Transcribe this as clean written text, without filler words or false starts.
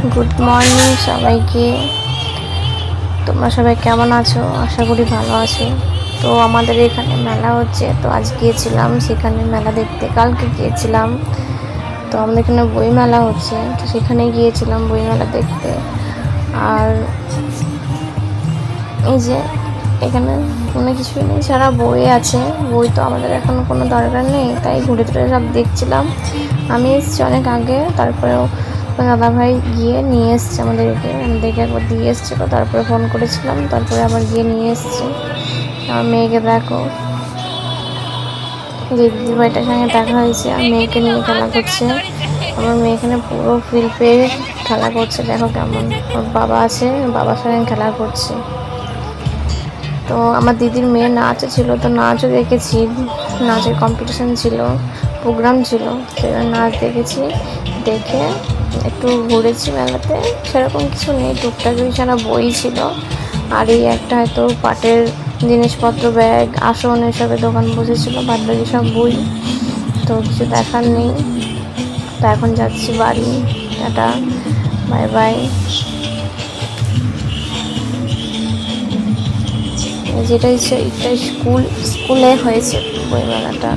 Good morning সবাইকে। তোমরা সবাই কেমন আছো? আশা করি ভালো আছো। তো আমাদের এখানে মেলা হচ্ছে, তো আজ গিয়েছিলাম সেখানে মেলা দেখতে। কালকে গিয়েছিলাম, তো আমাদের এখানে বই মেলা হচ্ছে, তো সেখানে গিয়েছিলাম বই মেলা দেখতে। আর এই যে এখানে কোনো কিছুই নেই, সারা বই আছে। বই তো আমাদের এখন কোনো দরকার নেই, তাই ঘুরে ঘুরে সব দেখছিলাম। আমি এসেছি অনেক আগে, তারপরেও দাদাভাই গিয়ে নিয়ে এসছে আমাদেরকে একবার দিয়ে এসেছিলো, তারপরে ফোন করেছিলাম, তারপরে আবার গিয়ে নিয়ে এসছে। আমার মেয়েকে দেখো, যে দিদিভাইটার সঙ্গে দেখা হয়েছে আর মেয়েকে নিয়ে খেলা করছে। আমার মেয়ে এখানে পুরো ফিল পেয়ে খেলা করছে, দেখো কেমন। ওর বাবা আছে, বাবার সঙ্গে খেলা করছে। তো আমার দিদির মেয়ে নাচও ছিল, তো নাচও দেখেছি। নাচের কম্পিটিশান ছিল, প্রোগ্রাম ছিল, সেটা নাচ দেখেছি। দেখে একটু ঘুরেছি মেলাতে। সেরকম কিছু নেই, টুকটাক সারা বই ছিল। আর এই একটা হয়তো পাটের জিনিসপত্র, ব্যাগ, আসন এসবের দোকান বসেছিল, বাদ বাকি সব বই। তো কিছু দেখার নেই। তো এখন যাচ্ছি বাড়ি। Tata, bye bye. যেটা ইচ্ছে এটা স্কুলে হয়েছে বইমেলাটা।